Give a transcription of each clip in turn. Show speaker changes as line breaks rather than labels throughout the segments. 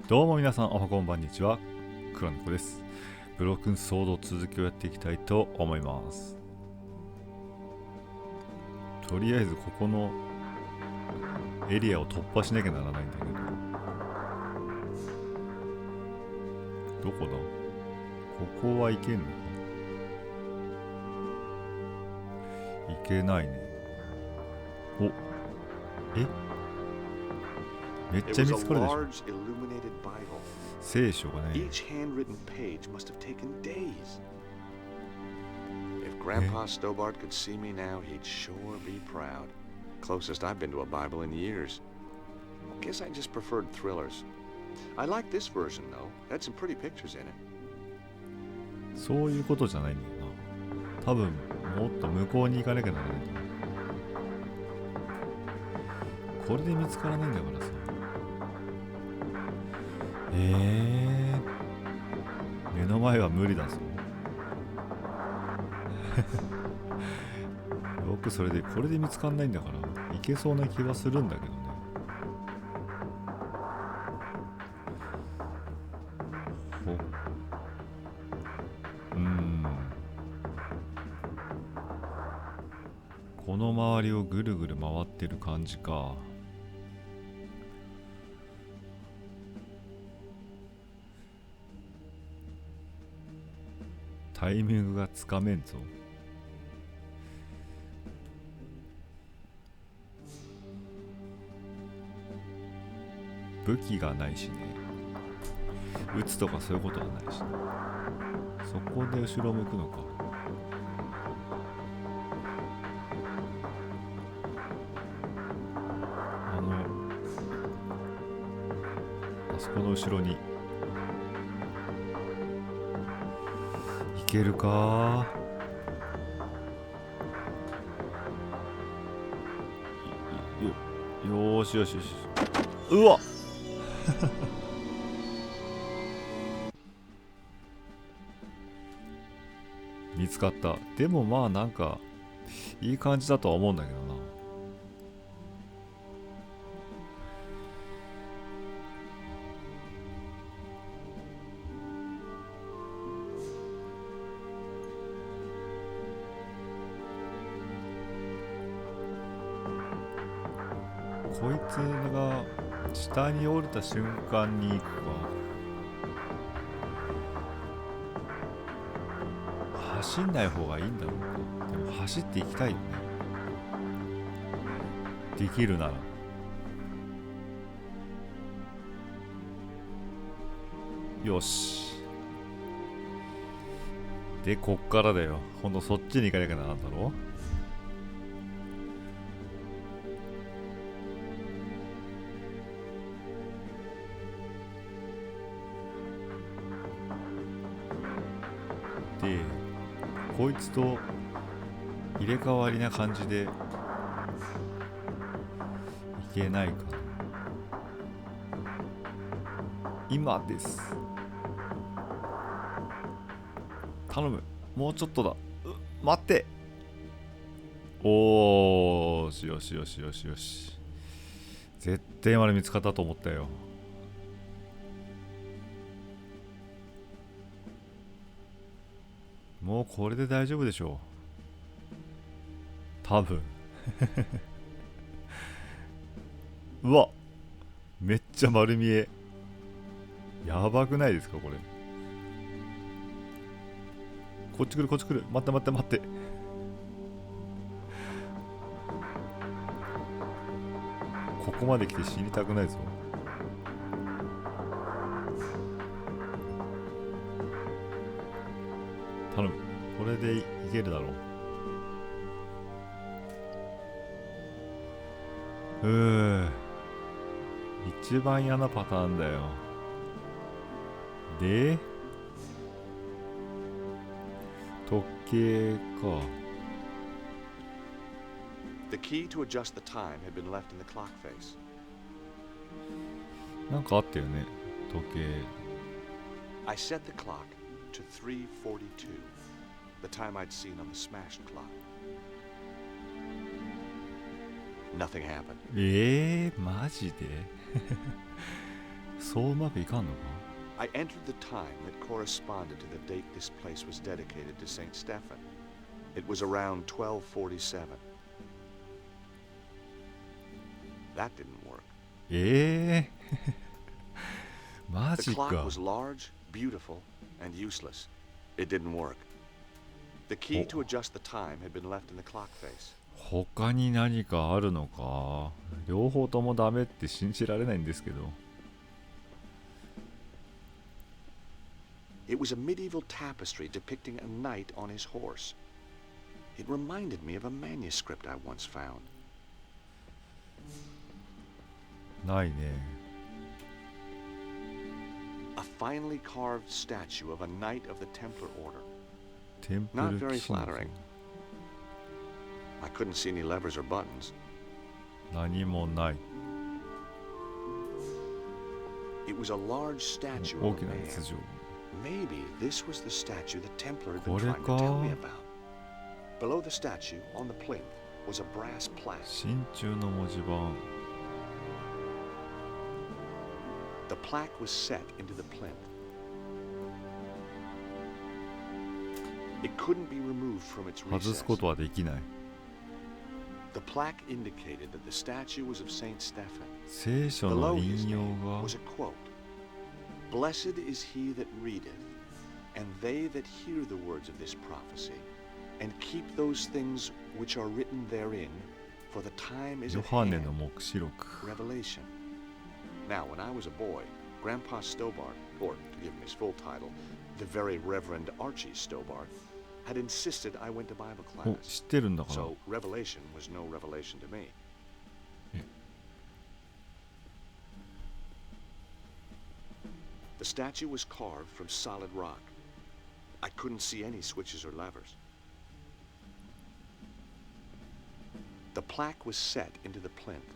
どうも皆さん、おはこんばんにちは。クロニコです。ブロークンソード続きをやっていきたいと思います。とりあえずここのエリアを突破しなきゃならないんだけど、どこだ？ここは行けんのか？行けないね。お、え？めっちゃ見つかるでしょ。聖書がね。
Each handwritten page must have taken days. If Grandpa Stobart could see me now, he'd sure be proud. Closest I've been to a Bible in years. Guess I just preferred thrillers. I like this version though. Had some pretty pictures in it.
そういうことじゃないんだよな。多分もっと向こうに行かなきゃならないんだよ。これで見つからないんだからさ。目の前は無理だぞ。よくそれでこれで見つかんないんだからいけそうな気はするんだけどね。この周りをぐるぐる回ってる感じか。タイミングがつかめんぞ。武器がないしね。撃つとかそういうことはないしね。そこで後ろ向くのか。あそこの後ろにいけるか。よーしよしよし。うわっ見つかった。でもまあなんかいい感じだとは思うんだけどな。こいつが下に降りた瞬間に行くか。走んない方がいいんだろうか。でも走っていきたいよね。できるなら。よし。で、こっからだよ。ほんとそっちに行かなきゃならんだろ。で、こいつと入れ替わりな感じでいけないかな。今です。頼む。もうちょっとだ。待って。おーしよしよしよしよし。絶対まで見つかったと思ったよ。もうこれで大丈夫でしょう。多分。うわ、めっちゃ丸見え。やばくないですかこれ。こっち来るこっち来る。待って待って待って。ここまで来て死にたくないぞ。頼む。これでいけるだろう。一番嫌なパターンだよ。で、時計か。
The key to adjust the time had been left in the clock face.
なんかあったよね、時計。
I set the clock to 3:42, the time I'd seen on the smashed clock. Nothing happened.
マジでそううまくいかんのか。
I entered the time that corresponded to the date this place was dedicated to Saint Stephen. It was around 1247. That didn't work.
マ
The
ジ
clock
か。
was large, beautiful, and useless. It didn't work. The key to adjust the time had been left in the clock face.
他に何かあるのか。両方ともダメって信じられないんですけど。
It was a medieval tapestry depicting a knight on his horse. It reminded me of a manuscript I once found.
ないね。
A finely carved statue of a knight of the Templar order.
テンプ
Not
ル
very
騎士の像。
flattering. I couldn't see any levers or buttons.
何もない。
It was a large statue
大
of
き
a
な
man.
筒状。
Maybe this was the statue the Templar had been
これ
trying to tell me
か。
about. Below the statue, on the plinth, was a brass plaque.
真鍮の文字盤。
The plaque was set into the plinth. It couldn't be removed from its
外す
recess.
ことはできない。
The plaque indicated that the statue was of Saint Stephen.
聖書の
Below his
引用
name
が
was a quote. Blessed is he that readeth, and they that hear the words of this prophecy, and keep those things which are written therein, for the time is
ヨ
at
ハネ
hand.
の黙示録。
Revelation. Now, when I was a boy, Grandpa Stobart, or to give him his full title, the very Reverend Archie Stobart, had insisted I went to Bible
お、
class.
知ってるんだから。
So Revelation was no revelation to me.
Yeah.
The statue was carved from solid rock. I couldn't see any switches or levers. The plaque was set into the plinth.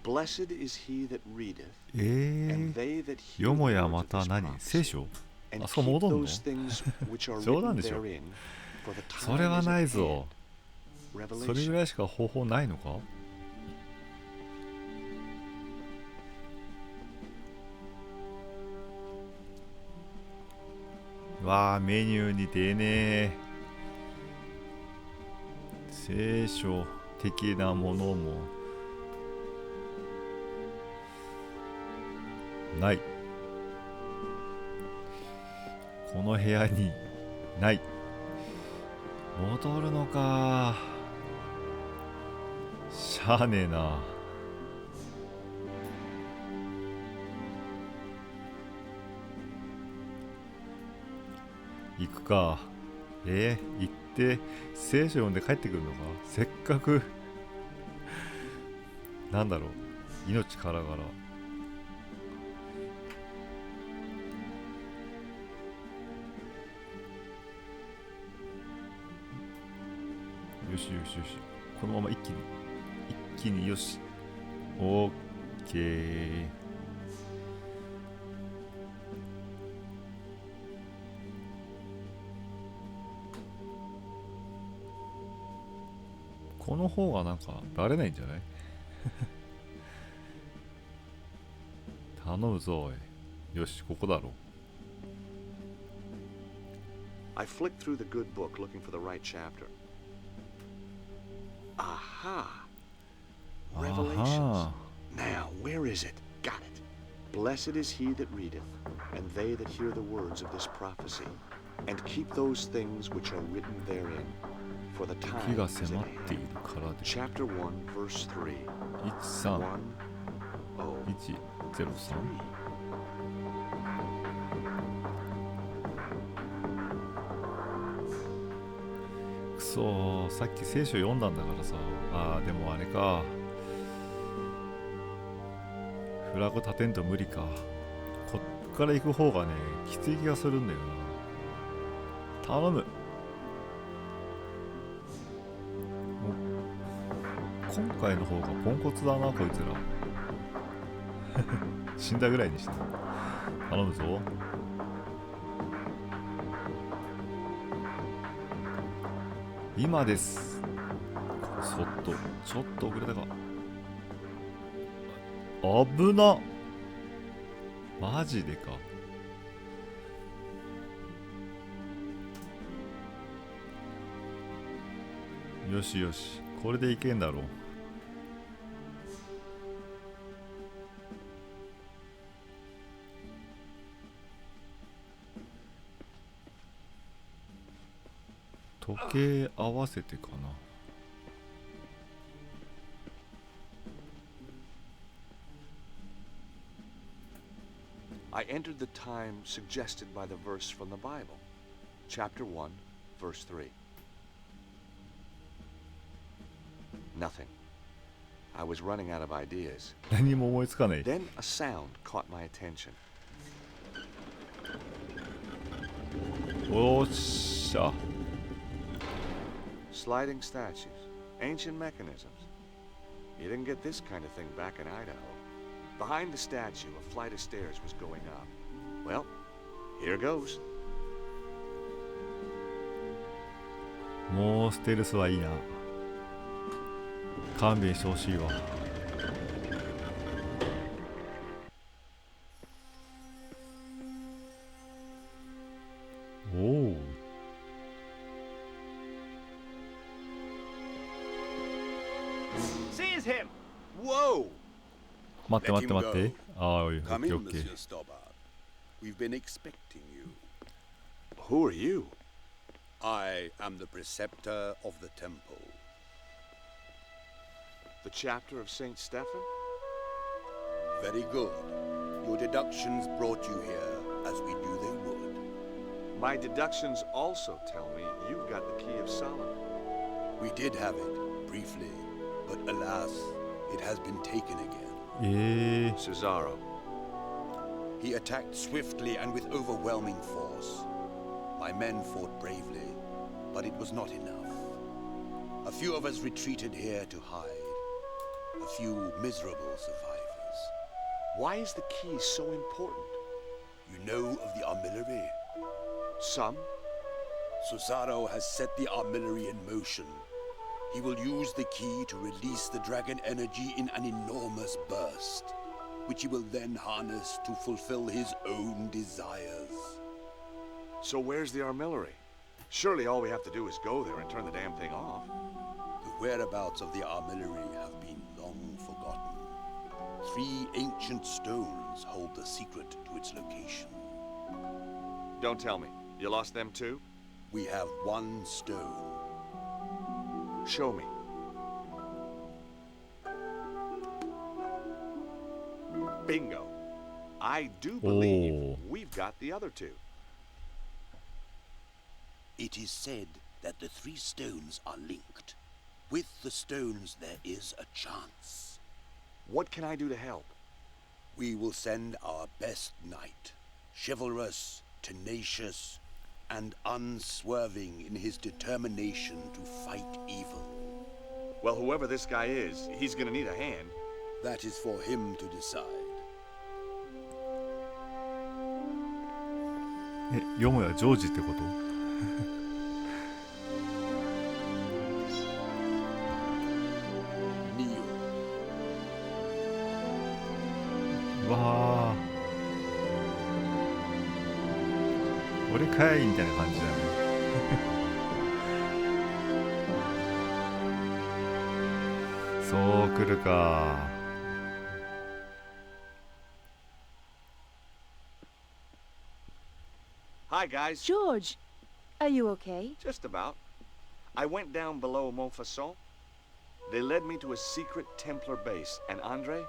Blessed is he that readeth, and they that hear
よ
the
もや
words
ま
of
た
this
何？
prophecy,
聖書？
and
あそこ
keep
戻んの？
those things which are
冗
written
談でしょ？
therein, for the
それ
time
は
is
な
at
いぞ。
hand.
それぐ
Revelation.
らいしか方法ないのか？わあ、メニューに出ねえ。聖書的なものもない。この部屋にない。戻るのか。しゃあねえな。行くか。行って聖書読んで帰ってくるのか。せっかくなんだろう、命からがら。よしよしよし、このまま一気によし。オッケー。この方がなんかバレないんじゃない？頼むぞおい。よし、ここだろう。
I flicked through the good book looking for the right chapter. Aha! Revelations.
Aha.
Now, where is it? Got it. Blessed is he that readeth, and they that hear the words of this prophecy, and keep those things which are written therein, for the
時
time
が
is at
迫っている
hand.
からで。
Chapter 1, verse 3.
13
1,
103。 くそー、さっき聖書読んだんだからさ。でもあれか。フラグ立てんと無理か。こっから行く方がね、きつい気がするんだよな。頼む。今回の方がポンコツだな、こいつら。死んだぐらいにして。頼むぞ。今です。そっと、ちょっと遅れたか。危な。マジでか。よしよし、これでいけんだろう。時計合わせてかな。
I entered the time suggested by the verse from the Bible, chapter 1, verse 3. Nothing. I was running out of ideas.
何も思いつかない。
Then a sound caught my attention.
おっしゃ。
Sliding statues, ancient mechanisms. You didn't get this kind of thing back in Idaho. Behind the statue, a flight of stairs was going up. Well, here goes.
もうステルスはいいな。勘弁してほしいわ。おお。
Seize him! Whoa!
待って待って待って。ああ、オッケ
Come
ー
in,
オッケ
Monsieur
ー。
Stobart. We've been expecting you.
Who are you?
I am the preceptor of the temple.
The chapter of Saint Stephen?
Very good. Your deductions brought you here, as we knew they would.
My deductions also tell me you've got the key of Solomon.
We did have it, briefly, but alas, it has been taken again.
Cesaro.
He attacked swiftly and with overwhelming force. My men fought bravely, but it was not enough. A few of us retreated here to hide. A few miserable survivors.
Why is the key so important?
You know of the armillary?
Some?
Cesaro has set the armillary in motion. He will use the key to release the dragon energy in an enormous burst, which he will then harness to fulfill his own desires.
So where's the armillary? Surely all we have to do is go there and turn the damn thing off.
The whereabouts of the armillary have been long forgotten. 3 ancient stones hold the secret to its location.
Don't tell me. You lost them too?
We have 1 stone.
Show me. Bingo. I do believe we've got the other 2.
It is said that the 3 stones are linked. With the stones there is a chance.
What can I do to help?
We will send our best knight, chivalrous, tenacious, and unswerving in his determination to fight evil.
Well, whoever this guy is, he's gonna need a hand.
That is for him to decide.
よもやジョージってこと？わあ、俺かいみたいな感じだね。そう来るか。
Hi, guys.
George, are you okay?
Just about. I went down below Montfaucon. They led me to a secret Templar base, and Andre,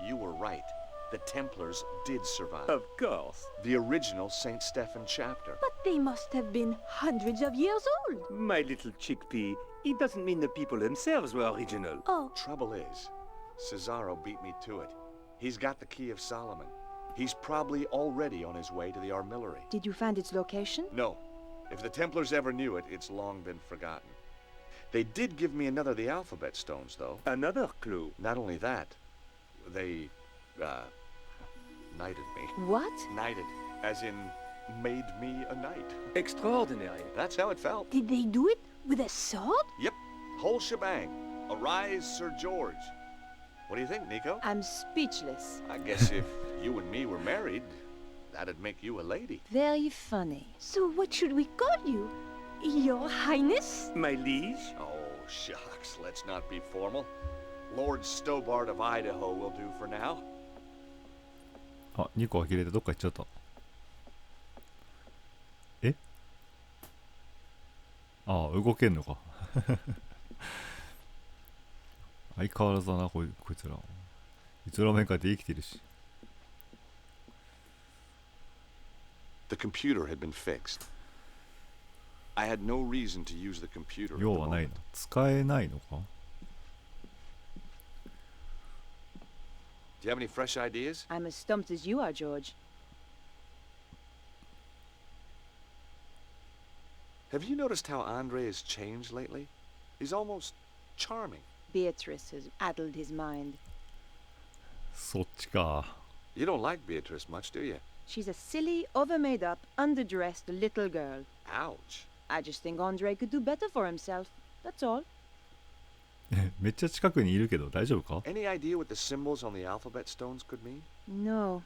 you were right. The Templars did survive.
Of course.
The original Saint Stephen chapter.
But they must have been hundreds of years old.
My little chickpea, it doesn't mean the people themselves were original.
Oh,
Trouble is, Cesaro beat me to it. He's got the key of Solomon. He's probably already on his way to the armillary.
did you find its location?
No. If the Templars ever knew it, it's long been forgotten. They did give me another of the alphabet stones, though.
Another clue.
Not only that, they, knighted me.
What?
Knighted, as in made me a knight.
Extraordinary.
That's how it felt.
Did they do it with a sword?
Yep, whole shebang. Arise, Sir George. What do you think, Nico?
I'm speechless.
I guess if you and me were married, that'd make you a lady.
Very funny. So what should we call you? Your Highness?
My liege?
Oh, shucks, let's not be formal. Lord Stobart of Idaho will do for now.
あ、2個呆れてどっか行っちゃった。え、ああ、動けんのか。相変わらずだな、こいつら。いつの間にかで生きてるし。
The computer had been fixed. I had no reason to use the computer at the
用はないの。
moment.
使えないのか。
Do you have any fresh ideas?
I'm as stumped as you are, George.
Have you noticed how Andre has changed lately? He's almost charming.
Beatrice has addled his mind.
そっちか。
You don't like Beatrice much, do you?
She's a silly, over-made-up, underdressed little girl.
Ouch.
I just think Andre could do better for himself. That's all.
めっちゃ近くにいるけど大丈夫か。
Any idea what the symbols on the alphabet stones could mean?
No.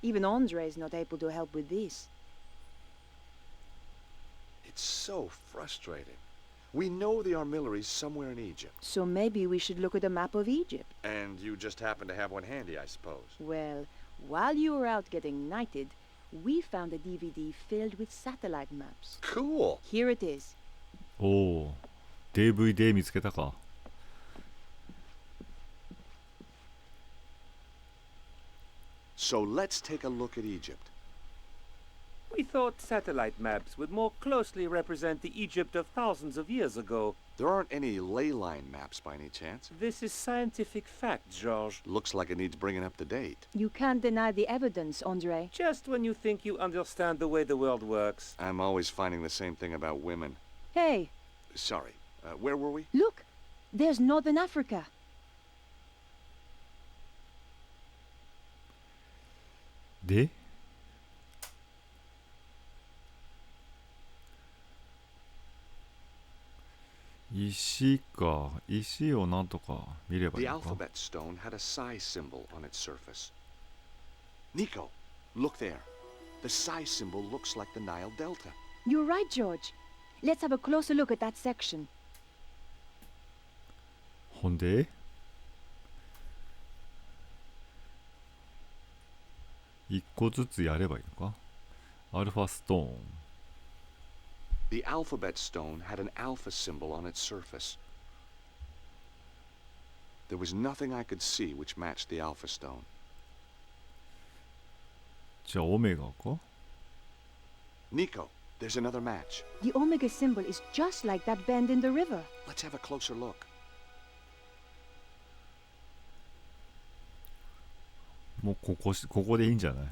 Even Andre's not able to help with this.
It's so frustrating. We know the armillery's somewhere in Egypt.
So maybe we should look at a map of Egypt.
And you just happen to have one handy, I suppose.
Well, while you were out getting knighted, we found a DVD filled with satellite maps.
Cool.
Here it is.
おお、DVD 見つけたか。
So let's take a look at Egypt.
We thought satellite maps would more closely represent the Egypt of thousands of years ago.
There aren't any ley line maps by any chance.
This is scientific fact, George.
Looks like it needs bringing up to date.
You can't deny the evidence, Andre.
Just when you think you understand the way the world works.
I'm always finding the same thing about women.
Hey,
Sorry, where were we?
look! There's Northern Africa.
で、石か。石をなんとか見ればいい
The
のか。
alphabet stone had a psi symbol on its surface. Nico, look there. The psi symbol looks like the Nile Delta.
You're right, George. Let's have a closer look at that section.
ほんで、一個ずつやればいいのか。アルファストーン。
The alphabet stone had an alpha symbol on its surface. There was nothing I could see which matched the alpha stone.
じゃあオメガか。
Nico, there's another match.
The omega symbol is just like that bend in the river.
Let's have a closer look.
もうここでいいんじゃない。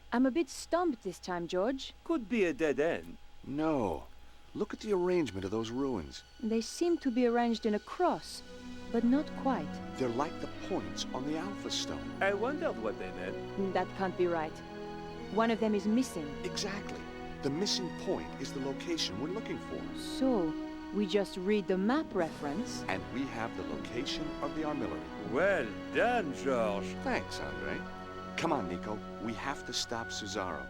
I'm a bit stumped this time, George.
Could be a dead end.
No. Look at the arrangement of those ruins.
They seem to be arranged in a cross, but not quite.
They're like the points on the alpha stone.
I wondered what they meant.
That can't be right. One of them is missing.
Exactly. The missing point is the location we're looking for.
So, we just read the map reference.
And we have the location of the armillery.
Well done, George.
Thanks, Andre. Come on, Nico. We have to stop Cesaro.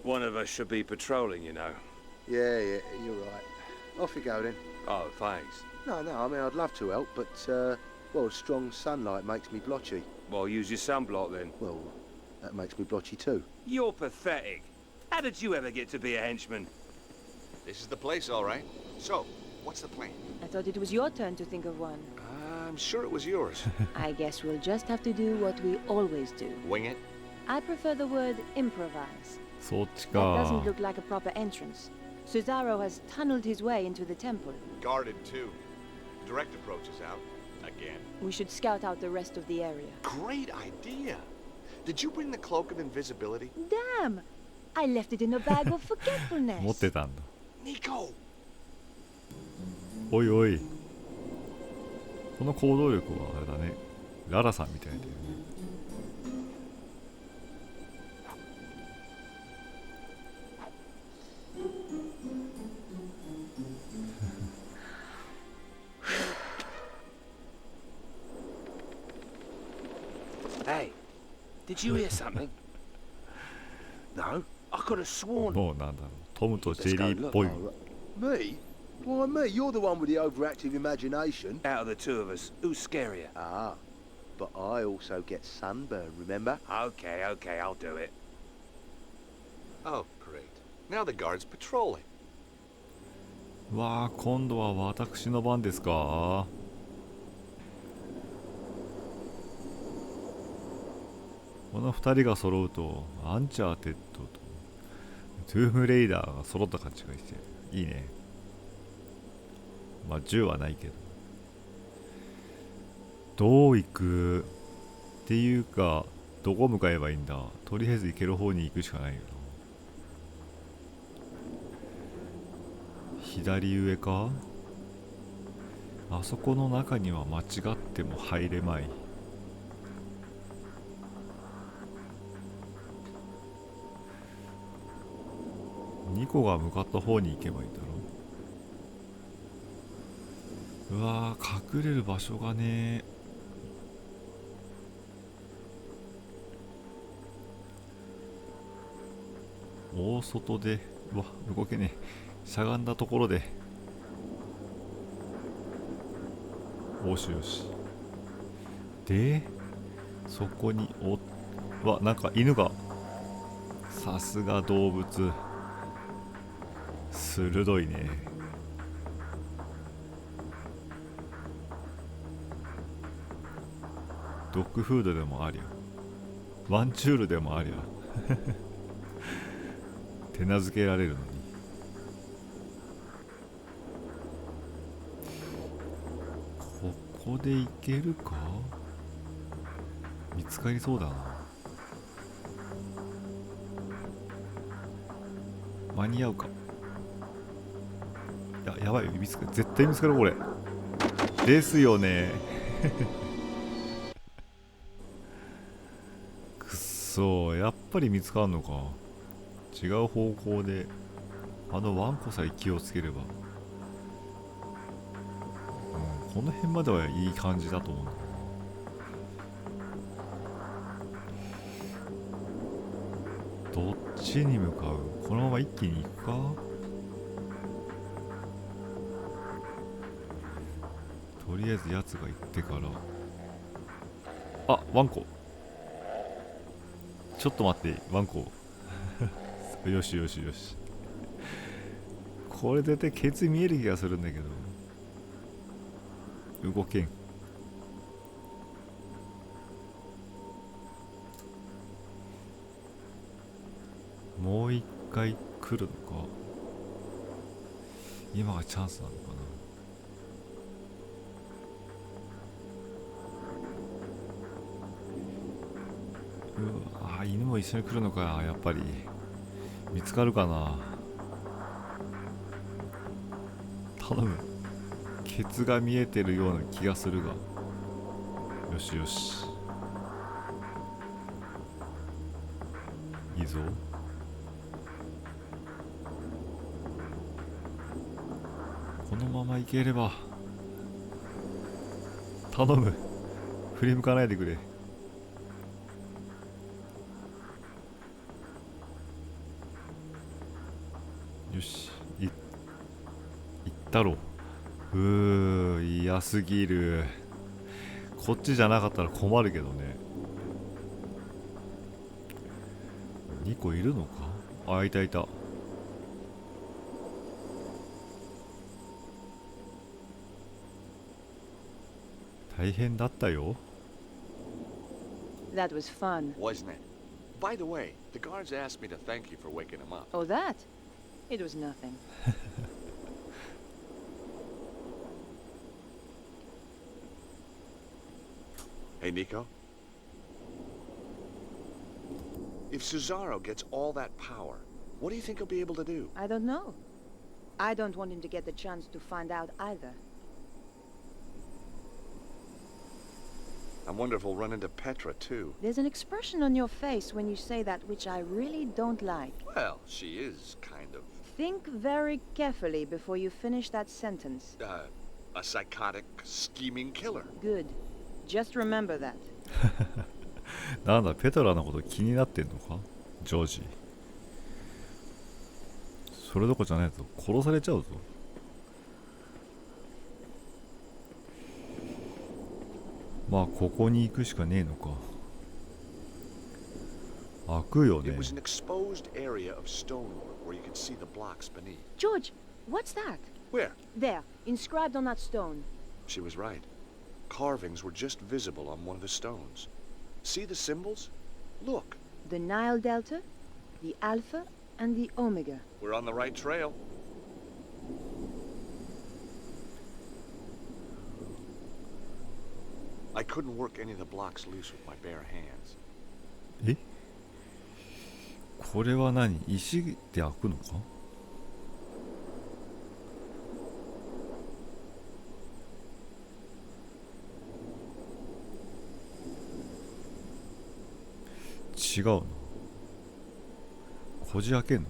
One of us should be patrolling, you know.
Yeah, you're right. Off you go then.
Oh, thanks.
No, I mean, I'd love to help, but, well, strong sunlight makes me blotchy.
Well, use your sunblock then.
Well, that makes me blotchy too.
You're pathetic. How did you ever get to be a henchman?
This is the place, all right. So, what's the plan?
I thought it was your turn to think of one.
I'm sure it was yours.
I guess we'll just have to do what we always do.
Wing it.
I prefer the word improvise.
そっち
That
か。
doesn't look like a proper entrance. Cesaro has tunneled his way into the temple.
Guarded, too. Direct approach is out. Again.
We should scout out the rest of the area.
Great idea. Did you bring the cloak of invisibility?
Damn! I left it in a bag of
持っ
forgetfulness.
てたんだ。
Nico!
おいおい。この行動力はあれだね。ララさんみたいだよね。
Did you hear something? No, I could have sworn.
もうなんだろう、トムとジェ
Let's
リ
go
ーっぽい。
Me? Why me? You're the one with the overactive imagination.
Out of the two of us, who's scarier?
Ah, but I also get sunburn, remember?
Okay, I'll do it.
Oh, great. Now the guard's patrolling.
わあ、今度は私の番ですか。この2人が揃うとアンチャーテッドとトゥームレイダーが揃った感じがしていいね。まあ銃はないけど、どう行くっていうか、どこ向かえばいいんだ。とりあえず行ける方に行くしかないよな。左上か。あそこの中には間違っても入れまい。ニコが向かった方に行けばいいんだろう。うわー、隠れる場所がね。大外で、うわ、動けねえ。しゃがんだところで。よしよし。で、そこになんか犬が。さすが動物。鋭いね。ドッグフードでもありゃ、ワンチュールでもありゃ手なずけられるのに。ここで行けるか。見つかりそうだな。間に合うか。やばい、絶対見つかるこれ。ですよねくっそ、やっぱり見つかんのか。違う方向でワンコさえ気をつければ、この辺まではいい感じだと思うんだけど。どっちに向かう。このまま一気に行くか。とりあえずやつが行ってから。あ、ワンコ。ちょっと待って、ワンコよしよしよし。これ絶対ケツ見える気がするんだけど、動けん。もう一回来るのか。今がチャンスなのかな。犬も一緒に来るのか。やっぱり見つかるかな。頼む。ケツが見えてるような気がするが。よしよし、いいぞ。このまま行ければ。頼む、振り向かないでくれ。よし、行ったろ。嫌すぎる。こっちじゃなかったら困るけどね。2個いるのか。あ、いたいた。大変だったよ。
That was fun.
Wasn't it? By the way, the guards asked me to thank you for waking them up.
Oh, that? It was nothing.
Hey, Nico. If Cesaro gets all that power, what do you think he'll be able to do?
I don't know. I don't want him to get the chance to find out either.
I wonder if we'll run into Petra, too.
There's an expression on your face when you say that which I really don't like.
Well, she is kind of...
Think very carefully before you finish that sentence.
a psychotic, scheming killer.
Good. Just remember that.
なんだ、ペトラのこと気になってんのかジョージ。それどころじゃないぞ、殺されちゃうぞ。まあここに行くしかねえのか。開くよね。
It was an exposed area of stonework where you could see the blocks beneath.
George, what's that?
Where?
There, inscribed on that stone.
She was right. Carvings were just visible on one of the stones. See the symbols? Look.
The Nile Delta, the Alpha, and the Omega.
We're on the right trail. I couldn't work any of the blocks loose with my bare hands.
え、これは何、石で開くのか。違うの。こじ開けんの。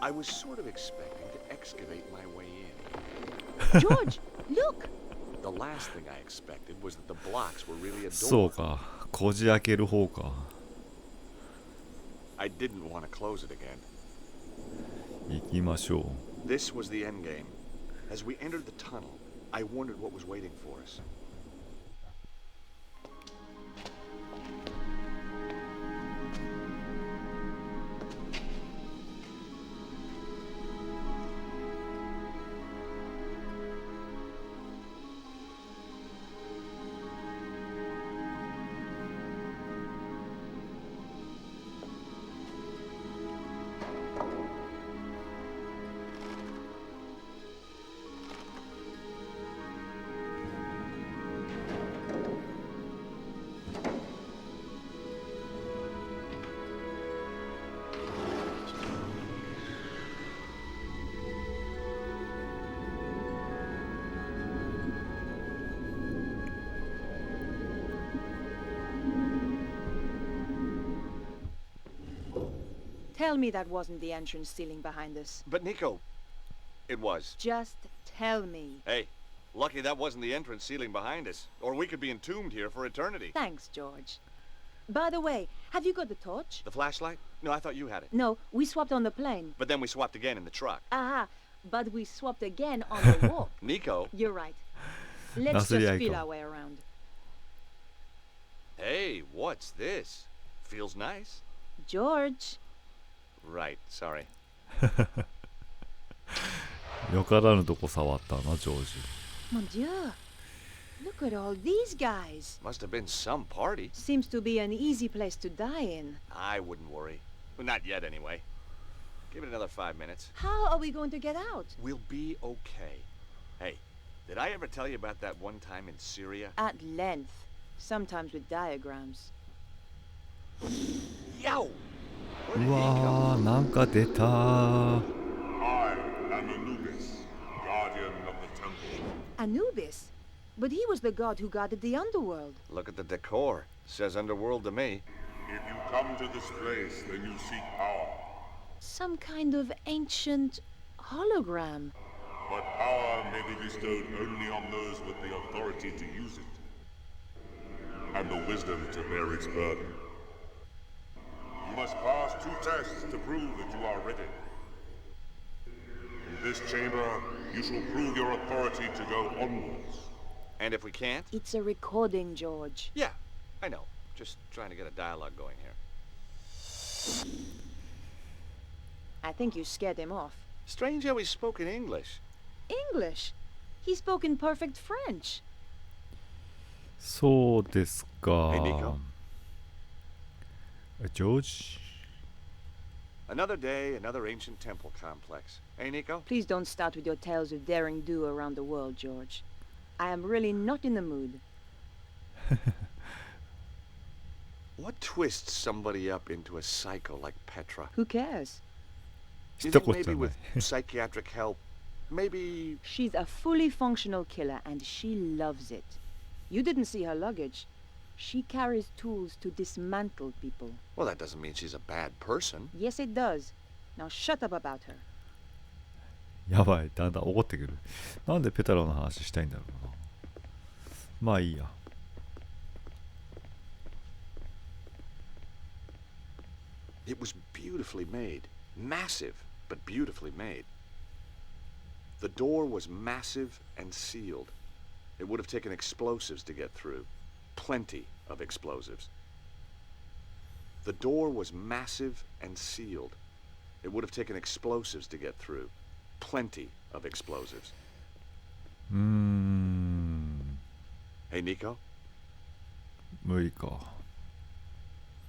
I was sort of expecting to excavate my way in.
George, look!
The last thing I expected was that the blocks were really a
そう
door.
か、こじ開ける方か。
I didn't want to close it again.
行きましょう。
This was the end game. As we entered the tunnel, I wondered what was waiting for us.
Tell me that wasn't the entrance ceiling behind us.
But Nico, it was.
Just tell me.
Hey, lucky that wasn't the entrance ceiling behind us, or we could be entombed here for eternity.
Thanks, George. By the way, have you got the torch?
The flashlight? No, I thought you had it.
No, we swapped on the plane.
But then we swapped again in the truck.
Aha, but we swapped again on the walk.
Nico.
You're right. Let's just feel our way around.
Hey, what's this? Feels nice.
George.
Right, sorry.
よからぬとこ触ったな、ジョージ。
Mon Dieu. Look at all these guys.
Must have been some party.
Seems to be an easy place to die in.
I wouldn't worry. Well, not yet, anyway. Give it another 5 minutes.
How are we going to get out?
We'll be okay. Hey, did I ever tell you about that one time in Syria?
At length. Sometimes with diagrams.
Yo!
うわー、なんか出たー。
I am Anubis, guardian of the temple.
Anubis? But he was the god who guarded the underworld.
Look at the decor. Says underworld to me.
If you come to this place, then you seek power.
Some kind of ancient hologram.
But power may be bestowed only on those with the authority to use it, and the wisdom to bear its burden. You must pass 2 tests to prove that you are ready. In this chamber, you shall prove your authority to go onwards.
And if we can't?
It's a recording, George.
Yeah, I know. Just trying to get a dialogue going here.
I think you scared him off.
Strange how he spoke in English.
English? He spoke in perfect French.
そうですか。
Hey, Nico.
ジョージ。
Another day, another ancient temple complex. Hey, Nico?
Please don't start with your tales of daring do around the world, George. I am really not in the mood.
What twists somebody up into a psycho like Petra?
Who cares?
Do you
一
think
言
maybe
じゃない
with psychiatric help, maybe...
She's a fully functional killer and she loves it. You didn't see her luggage. She carries tools to dismantle people.
Well, that doesn't mean she's a bad person.
Yes, it does. Now shut up about her.
やばい、だんだん怒ってくる。なんでペタロの話したいんだろうな。まあいいや。
It was beautifully made. Massive, but beautifully made. The door was massive and sealed. It would have taken explosives to get through. Plenty of explosives. The door was massive and sealed. It would have taken explosives to get through. Plenty of explosives. Hey, Nico?
無理か。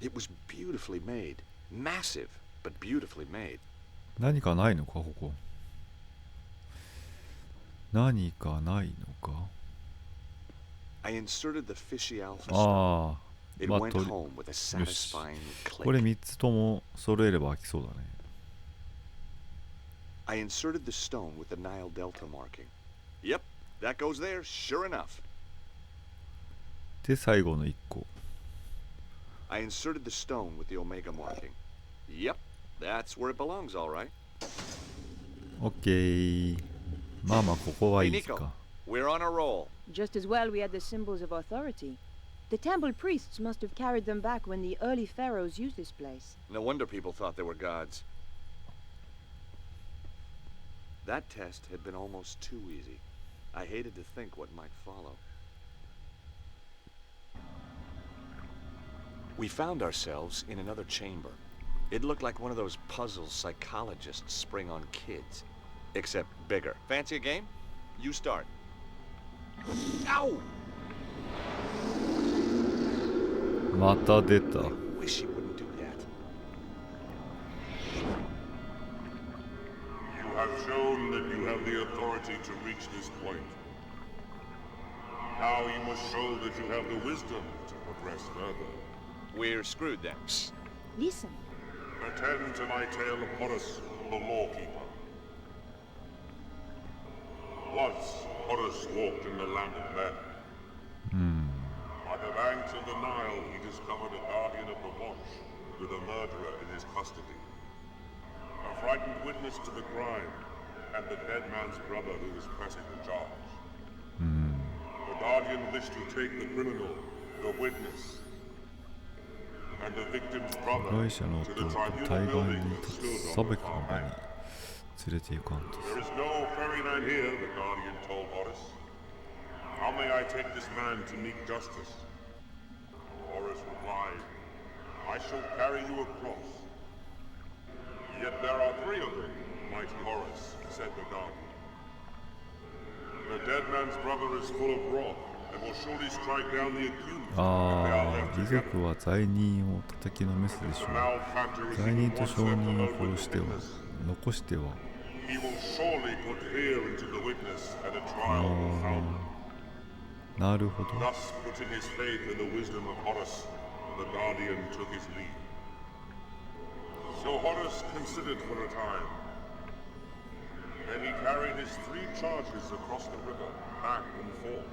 It was beautifully made. Massive, but beautifully made.
何かないのか、ここ。何かないのか。
I inserted the fishy alpha
あ
stone.
あ、
It
まあ、
went
とり
home with a
よし。
satisfying
これ
click.
3つとも揃えれば開きそうだね。
I inserted the stone with the Nile Delta marking. Yep, that goes there, sure enough.
で、最後の1個。
I inserted the stone with the Omega marking. Yep, that's where it belongs, all right.
オッケー。まあまあ、ここは
Hey,
いいです
Nico,
か。
we're on a roll.
Just as well we had the symbols of authority. The temple priests must have carried them back when the early pharaohs used this place.
No wonder people thought they were gods. That test had been almost too easy. I hated to think what might follow. We found ourselves in another chamber. It looked like one of those puzzles psychologists spring on kids. Except bigger. Fancy a game? You start. Ow!
また出た。
I wish he wouldn't do that.
You have shown that you have the authority to reach this point. Now you must show that you have the wisdom to progress further.
We're screwed then.
Listen.
Attend to my tale of Horus, the lawkeeper. Once, Horus walked in the land of men. By the banks of the Nile, he discovered a guardian of the watch with a murderer in his custody. A frightened witness to the crime, and the dead man's brother who was pressing the charge. The guardian wished to take the criminal, the witness, and the victim's
被
brother
害者の
to
弟
the
を
tribunal
対岸
building
に
that
立つ
stood
差
on
別
the
の
far
場に
bank.
連れて行かんと。
There is no ferryman here, the guardian told Horus. How may I take this man to meet justice? Horus replied, I shall carry you across. Yet there are 3 of them, mighty Horus, said the guardian. The dead man's brother is full of wrath, and will surely strike down the accused if they
あ
are
あ、
left
遺
together.
族は罪人を叩きのめすで
If
し
the
ょう。
malefactor is
罪
even
人と
once
証
left
人を
alone
殺して
with
は
the witness,
残しては
he will surely put fear into the witness, and a trial will found him.
なるほど。
Thus, putting his faith in the wisdom of Horus, the guardian took his leave. So Horus considered for a time. Then he carried his 3 charges across the river, back and forth.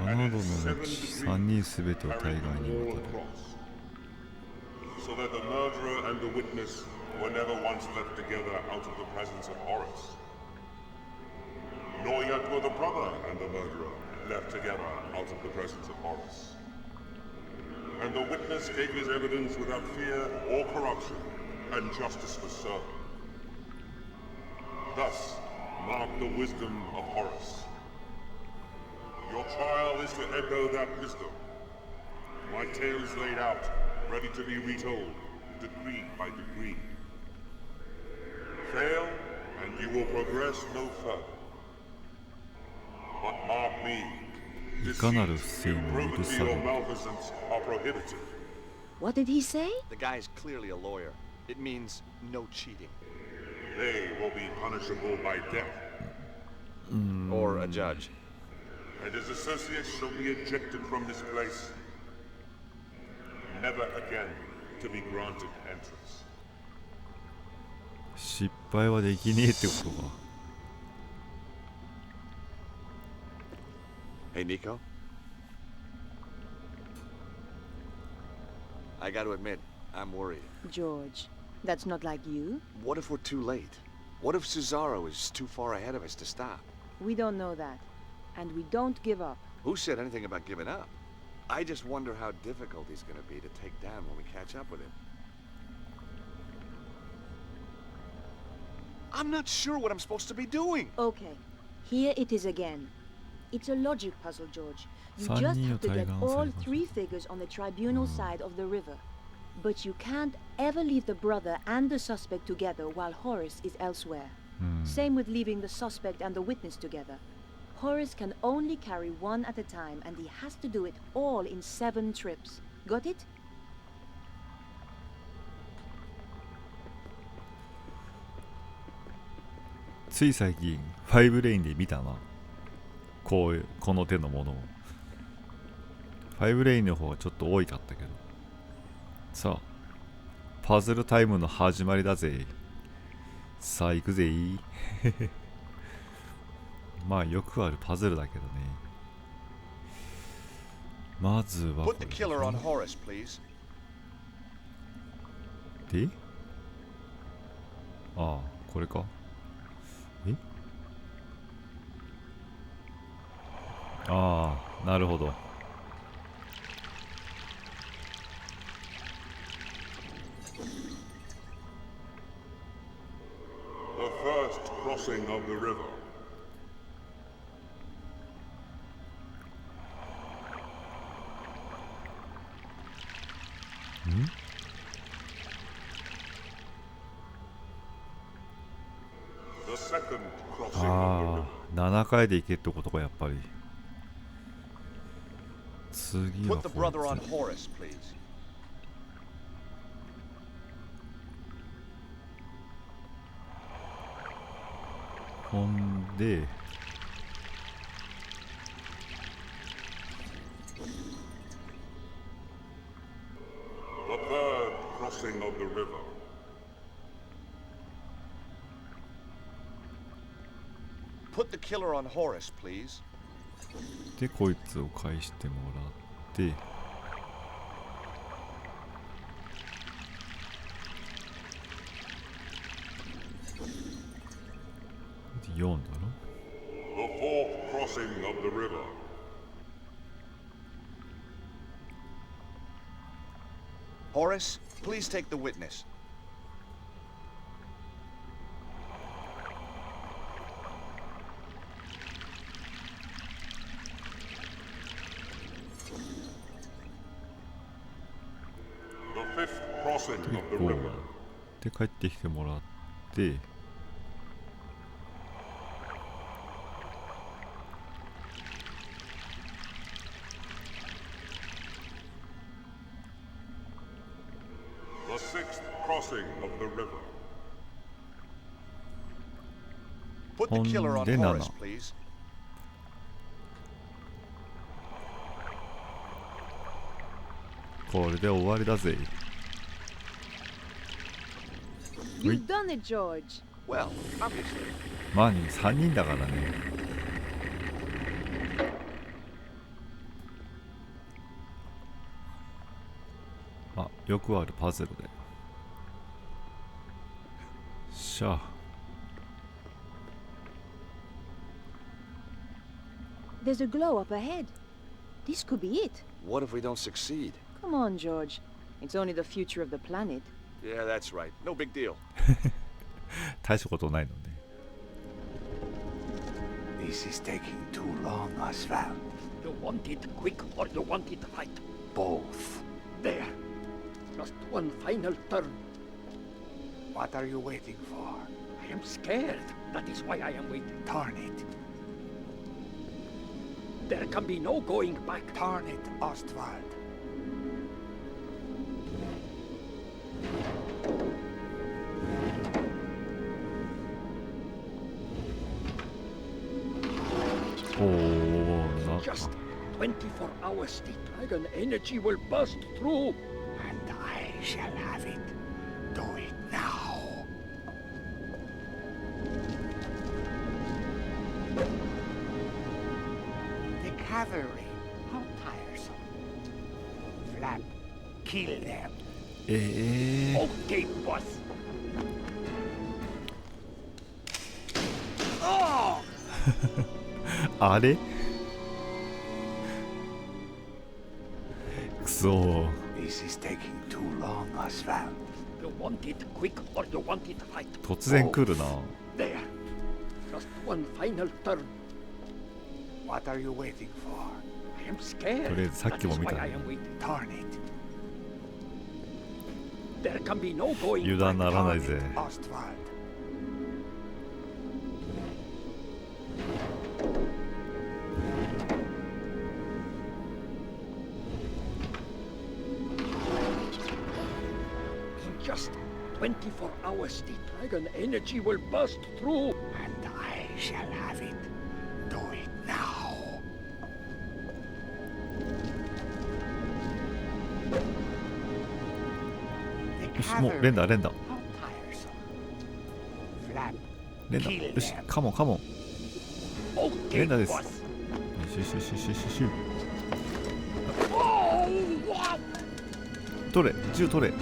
7度の歴史、3人すべてを対
Carried
岸
them
に
all
渡る。
across. So that the murderer and the witness were never once left together out of the presence of Horus. Nor yet were the brother and the murderer left together out of the presence of Horus. And the witness gave his evidence without fear or corruption, and justice was served. Thus mark the wisdom of Horus. Your trial is to echo that wisdom. My tale is laid out, ready to be retold, decree by decree. Fail, and you will progress no further. But mark me,
いかなる
deceit,
不正も許
improbity,
さ
or
れる。
malfeasance are prohibited.
What did he say?
The guy's clearly a lawyer. It means no cheating.
They will be punishable by death,
Or a judge.
and his associates shall be ejected from this place, never again to be granted entrance.
失敗はできねえってことか。
Hey, Nico? I gotta admit, I'm worried.
George, that's not like you.
What if we're too late? What if Cesaro is too far ahead of us to stop?
We don't know that. And we don't give up.
Who said anything about giving up? I just wonder how difficult he's gonna be to take down when we catch up with him. I'm not sure what I'm supposed to be doing.
Okay, here it is again. It's a logic puzzle, George. You just
三人を
have to
対
get
岸さ
all
れました。
three figures on the tribunal side of the river. But you can't ever leave the brother and the suspect together while Horace is elsewhere. Same with leaving the suspect and the witness together. Horace can only carry one at a time, and he has to do it all in 7 trips. Got it?
つい最近ファイブレインで見たな、この手のものを。ファイブレインの方がちょっと多いかったけど。さあパズルタイムの始まりだぜ。さあ行くぜまあよくあるパズルだけどね。まずはこ
Put
れ
the killer on Horace, please.
で、ああこれか。ああなるほど。
The first crossing of the river. The second crossing of the
あ
river.
あ7回で行けってことかやっぱり。次は
Put
こ
the brother on
いつ。
Horace, please.
ほんで
The third crossing of the river.
Put the killer on Horace, please.
でこいつを返してもらって4だろ。
The fourth crossing of the river.
Horace, please take the witness.
The fifth crossing
で
of the
5
river.
で帰ってきてもらって
The sixth crossing of the river.
Put the killer on
Honde
Horace,
nana.
please.
これで終わりだぜ。
You've done it, George.
Well, obviously.
まあ3人だからね。あ、よくあるパズルで。しゃあ。
There's a glow up ahead. This could be it.
What if we don't succeed?
Come on, George. It's only the future of the planet.
Yeah, that's right. No big deal.
大したことないのね。
This is taking too long, Oswald.
You want it quick or you want it right?
Both.
There. Just one final turn.
What are you waiting for?
I am scared. That is why I am waiting.
Turn it.
There can be no going back.
Turn it, Ostwald.
Oh,
Just 24 hours, the dragon energy will burst through.
And I shall have it. Do it now. The cavalry. How tiresome. Flap. Kill them.
Okay, boss. Oh!
あれくそー。
This is taking too long, Oswald. You want it quick or you want it right?
突然来るな。
There. Just one final turn. What are you waiting for? I am scared.
とりあえずさっきも見た
That is why I
ね。
am waiting. Turn it. There can be no going
油断ならないぜ。
Ostwald. In just 24 hours, the dragon energy will burst through. And I shall have it. Do it now.
よし、もう連打連打
How tiresome. Flap.
連打。よし、カモンカモン。
Okay,
連打です。
boss.
よしよしよしよしよしよし。
Oh, wow.
取れ、銃取れ。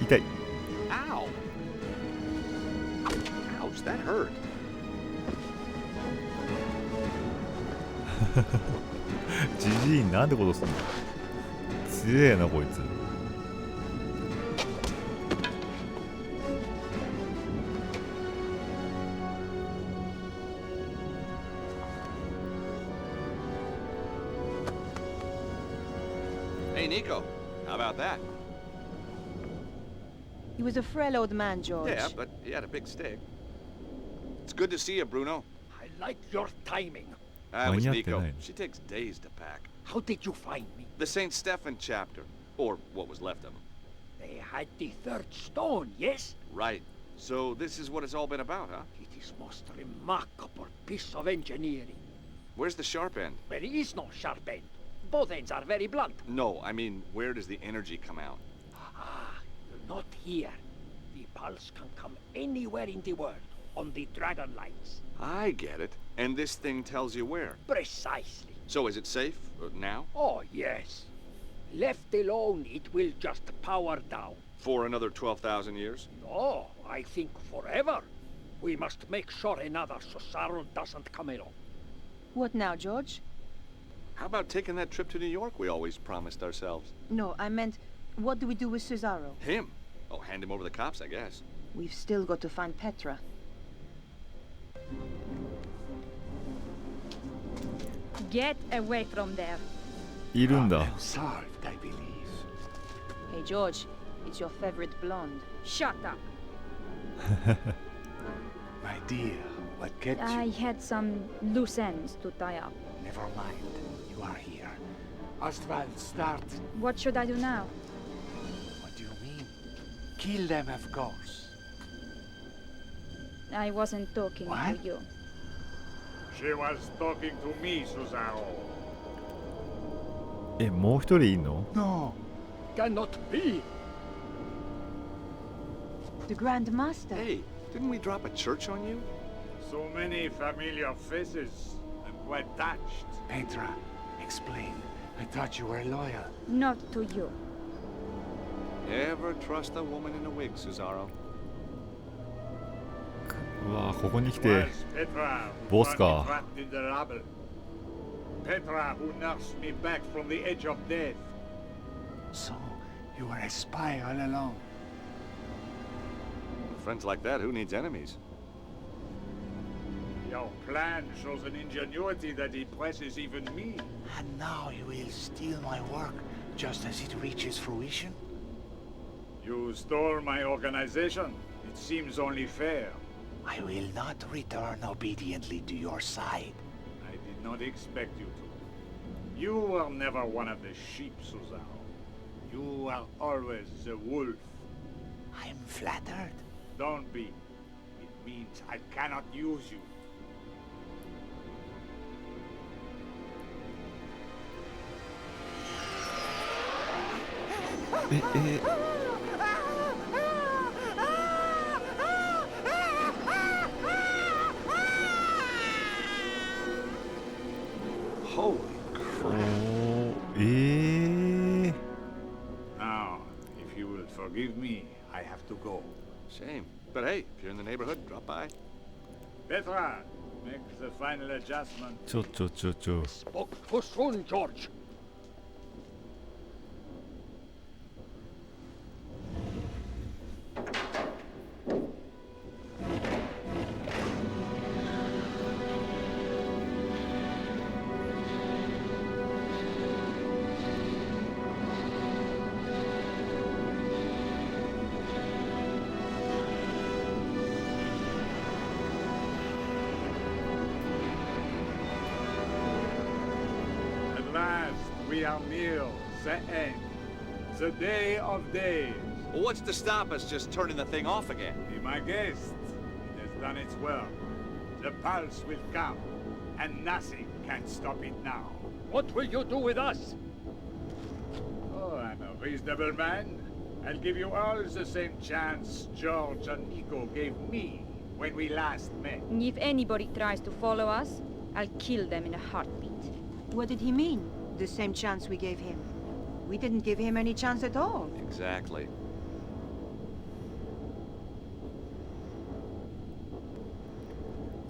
痛い。
Ow! Ouch, that hurt.
ジジイなんでことすんの。強えなこいつ。
Hey, Nico. How about that?
He was a frail old man, George.
Yeah, but he had a big stick. It's good to see you, Bruno.
I like your timing.
That was
Mañana
Nico.
tonight.
She takes days to pack.
How did you find me?
The St. Stephen chapter. Or what was left of him.
They had the third stone, yes?
Right. So this is what it's all been about, huh?
It is most remarkable piece of engineering.
Where's the sharp end?
There is no sharp end. Both ends are very blunt.
No, I mean, where does the energy come out?
Ah, not here. The pulse can come anywhere in the world, on the dragon lights.
I get it. And this thing tells you where.
Precisely.
So is it safe now?
Oh, yes. Left alone, it will just power down.
For another 12,000 years?
No, I think forever. We must make sure another Cesaro doesn't come along.
What now, George?
How about taking that trip to New York we always promised ourselves?
No, I meant, what do we do with Cesaro?
Him? Oh, hand him over to the cops, I guess.
We've still got to find Petra.
Get away from there.
いるんだ。
Solved, I believe.
Hey, George, it's your favorite blonde.
Shut up.
My dear, what kept
I had some loose ends to tie up.
Never mind. You are here. Ostwald, start.
What should I do now?
What do you mean? Kill them, of course.
I wasn't talking
What?
to you.
She was talking to me, Susano.
え、もう一人いんの？
No. Cannot be.
The Grand Master.
Hey, didn't we drop a church on you?
So many familiar faces. I'm quite touched.
Petra, explain. I thought you were loyal.
Not to you.
Never trust a woman in a wig, Cesaro.
うわー、ここに来て
Was Petra, who
ボス
had me
か。
trapped in the rubble. Petra, who nursed me back from the edge of death.
So, you were a spy all along.
Friends like that, who needs enemies?
Your plan shows an ingenuity that impresses even me.
And now you will steal my work just as it reaches fruition?
You stole my organization. It seems only fair.
I will not return obediently to your side.
I did not expect you to. You were never one of the sheep, Susano. You were always the wolf.
I'm flattered.
Don't be. It means I cannot use you.
え、
Holy
お
crap.
ー、
Now, if you will forgive me, I have to go.
Shame. But hey, if you're in the neighborhood, drop by.
Petra, make the final adjustment.
ちょ。
Spoke too soon, George. we are near the end, the day of days.
Well, what's to stop us just turning the thing off again?
Be my guest. It has done its work. The pulse will come, and nothing can stop it now. What will you do with us? Oh, I'm a reasonable man. I'll give you all the same chance George and Nico gave me when we last met.
If anybody tries to follow us, I'll kill them in a heartbeat.
What did he mean? The same chance we gave him. We didn't give him any chance at all.
Exactly.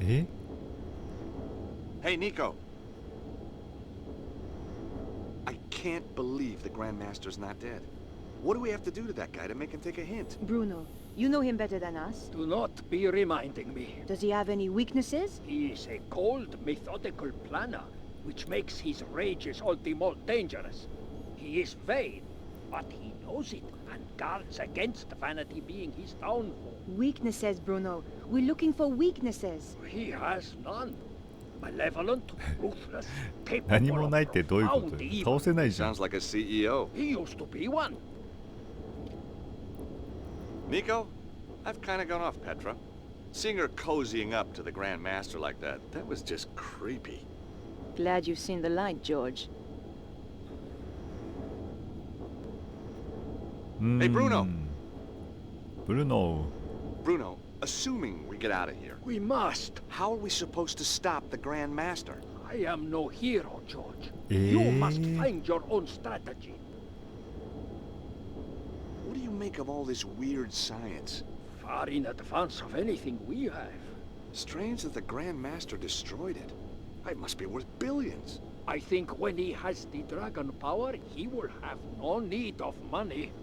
Eh?
Hey, Nico. I can't believe the Grandmaster's not dead. What do we have to do to that guy to make him take a hint?
Bruno, you know him better than us.
Do not be reminding me.
Does he have any weaknesses?
He is a cold, methodical planner, which makes his rages all the more dangerous. He is vain, but he knows it and guards against vanity being his downfall.
Weaknesses, Bruno. We're looking for weaknesses.
He has none. Malevolent, ruthless,
何
capable
も
of
ないってどういうこと
profound
よ
evil.
倒せないじゃん。
Sounds like a CEO.
He used to be one.
Nico, I've kind of gone off Petra. Seeing her cozying up to the Grand Master like that was just creepy.
Glad you've seen the light, George.
Hey, Bruno.
Bruno.
Bruno, assuming we get out of here,
We must.
how are we supposed to stop the Grand Master?
I am no hero, George. You must
Eh?
find your own strategy.
What do you make of all this weird science?
Far in advance of anything we have.
Strange that the Grand Master destroyed it. It must be worth billions.
I think when he has the dragon power, he will have no need of money.
「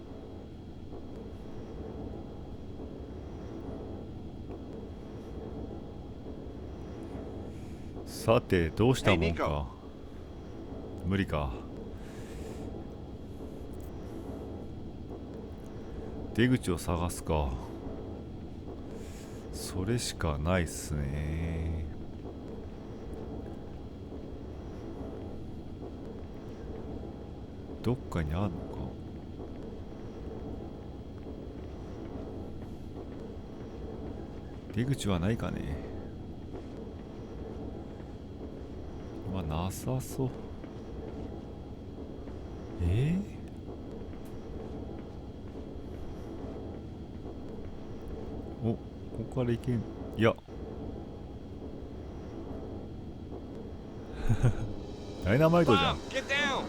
さてどうしたもん
Hey,
か」無理か。出口を探すか。それしかないっすね。どっかにあるのか。出口はないかね。まあなさそう。お、ここから行けん。いやダイナマイトじゃん。
Bob, get down!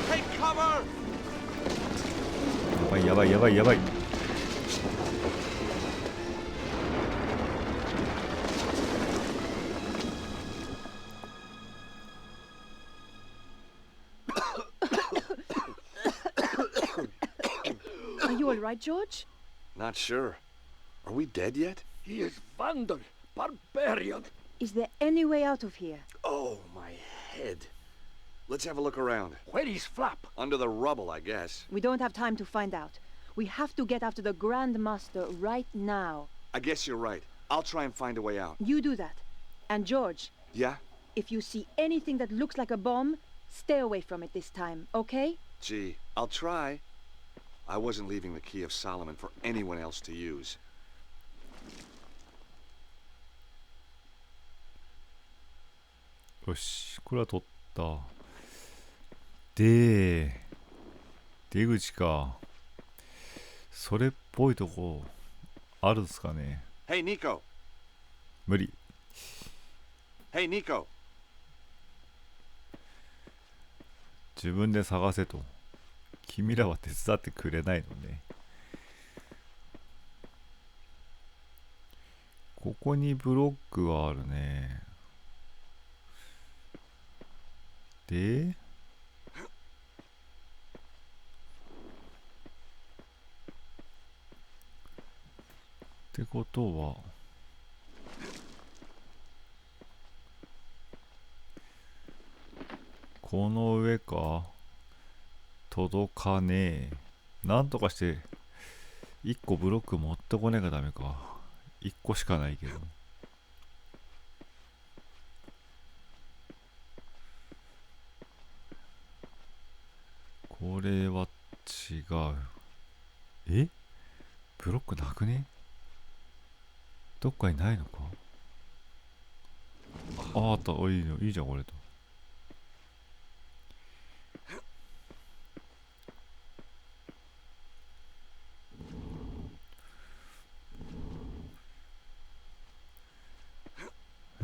Take cover!
やばいやばいやばいやばい。
Are you all right, George?
Not sure. Are we dead yet?
He is vandal, barbarian.
Is there any way out of here?
Oh, my head. Let's have a look around.
Where is Flap?
Under the rubble, I guess.
We don't have time to find out. We have to get after the Grand Master right now.
I guess you're right. I'll try and find a way out.
You do that. And George,
Yeah?
if you see anything that looks like a bomb, stay away from it this time, okay?
Gee, I'll try. I wasn't leaving the Key of Solomon for anyone else to use.
よし、これは取った。で、出口か。それっぽいとこあるんすかね。
Hey, Nico.
無理。
Hey, Nico.
自分で探せと。君らは手伝ってくれないのね。ここにブロックはあるね。で、ってことは、この上か。届かねえ。なんとかして1個ブロック持ってこねえがダメか。1個しかないけど。これは違う。え、ブロックなくね？どっかにないのか？あった。いいの、いいじゃんこれと。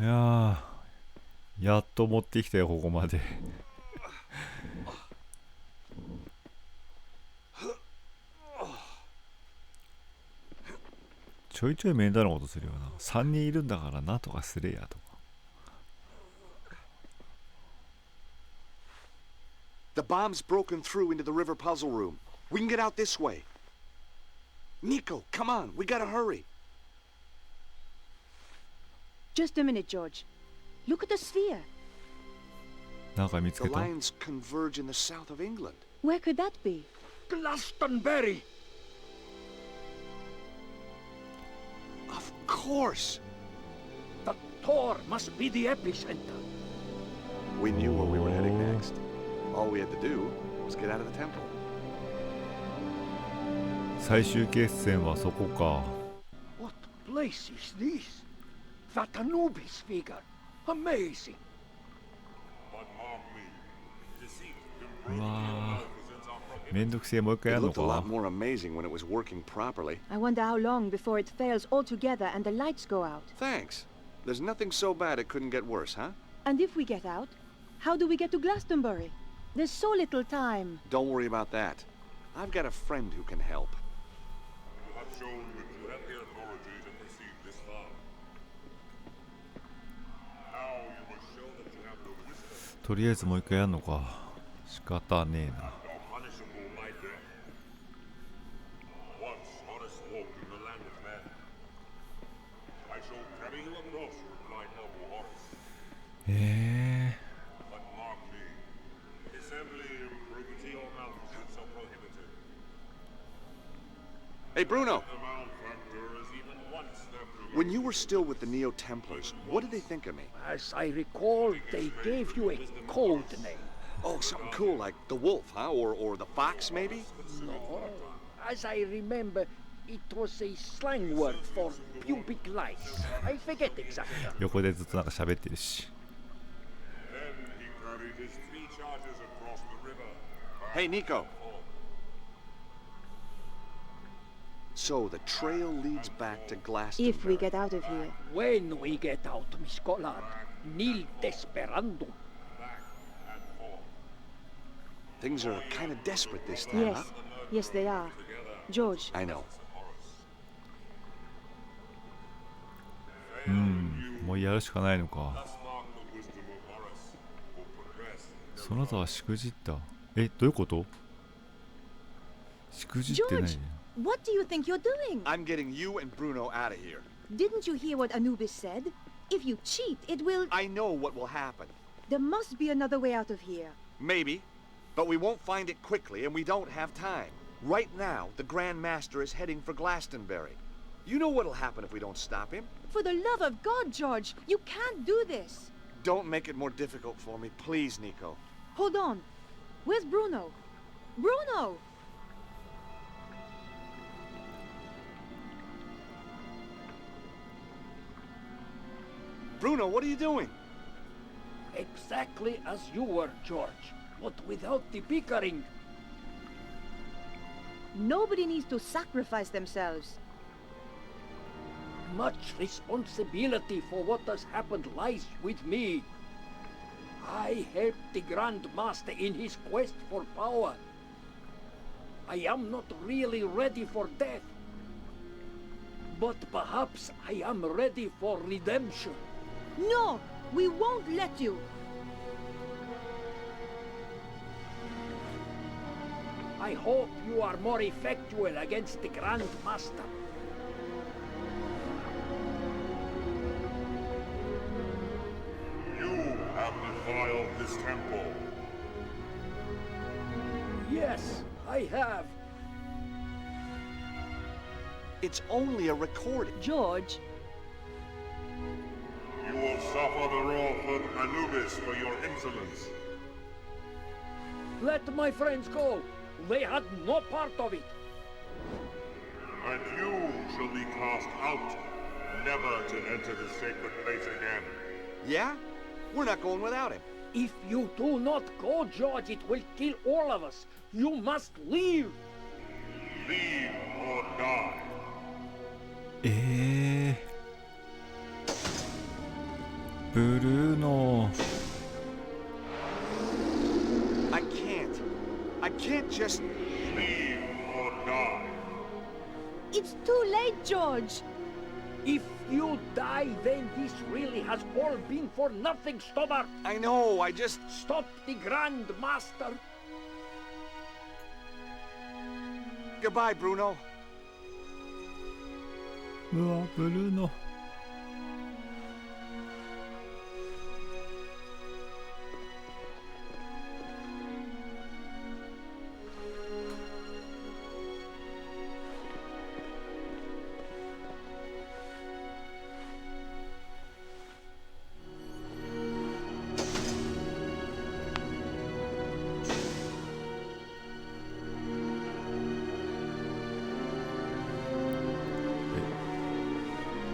いやー、やっと持ってきたよここまで。ちょいちょい面倒なことするよな。3人いるんだからなんとかすれやとか。
The bomb's broken through into the river puzzle room. We can get out this way. Nico, come on, we gotta hurry.
Just a minute, George. Look at the sphere.
なんか見つ
The
けた。
lines converge in the south of England.
Where could that be?
Glastonbury!
Of course.
The Tor must be the epicenter.
We knew where we were heading next. All we had to do was get out of the temple.
最終決戦はそこか。
What place is this? That Anubis figure. Amazing.
But mark me, deceit
うわー、めんどくせえ。もう一回や
It
るの
looked a lot
か。
more amazing when it was working properly.
I wonder how long before it fails altogether and the lights go out.
Thanks. There's nothing so bad it couldn't get worse, huh?
And if we get out, how do we get to Glastonbury? There's so little time.
Don't worry about that. I've got a friend who can help.
You have shown that you have the authority to proceed this far. Now you must show that you have the wisdom
とりあえずもう一回やるのか。仕方ねえな。
or punishable by death. Once Horus walked in the land of men. I shall carry you across, replied noble Horus. But mark me, assembly, improbity, or malfeasance are prohibited.
Hey, Bruno!
The malefactor is even one step to
When you were still with the Neo-Templars, what did they think of me?
As I recall, they gave you a code name.
Oh, something cool like the wolf, huh? Or the fox, maybe?
No. As I remember, it was a slang word for pubic lice. I forget exactly.
横でずっとなんか喋ってるし。
Then he carried his 3 charges across the river.
Hey, Nico. So the trail leads back to Glastonbury.
If we get out of here.
When we get out, Miss Collard, nil desperandum.
Things are kind of desperate this time,
Yes.
huh?
Yes, they are. George,
I know.
もうやるしかないのか。
Mark the wisdom of Horus, or progress.
そなたはしくじった。え、どういうこと？しくじってないね。
George, what do you think you're doing?
I'm getting you and Bruno out of here.
Didn't you hear what Anubis said? If you cheat, it will...
I know what will happen.
There must be another way out of here.
Maybe. But we won't find it quickly, and we don't have time. Right now, the Grand Master is heading for Glastonbury. You know what'll happen if we don't stop him.
For the love of God, George, you can't do this.
Don't make it more difficult for me, please, Nico.
Hold on. Where's Bruno? Bruno!
Bruno, what are you doing?
Exactly as you were, George, but without the bickering.
Nobody needs to sacrifice themselves.
Much responsibility for what has happened lies with me. I helped the Grand Master in his quest for power. I am not really ready for death. But perhaps I am ready for redemption.
No! We won't let you!
I hope you are more effectual against the Grand Master.
You have defiled this temple.
Yes, I have.
It's only a recording.
George,
You will suffer the wrath of Anubis for your insolence.
Let my friends go. They had no part of it.
And you shall be cast out, never to enter the sacred place again.
Yeah? We're not going without him.
If you do not go, George, it will kill all of us. You must leave.
Leave or die.
ブルーノ
I can't just...
Leave or die.
It's too late, George.
If you die, then this really has all been for nothing, Stobart.
I know, I just...
Stop the Grand Master.
Goodbye, Bruno.
うわブルーノ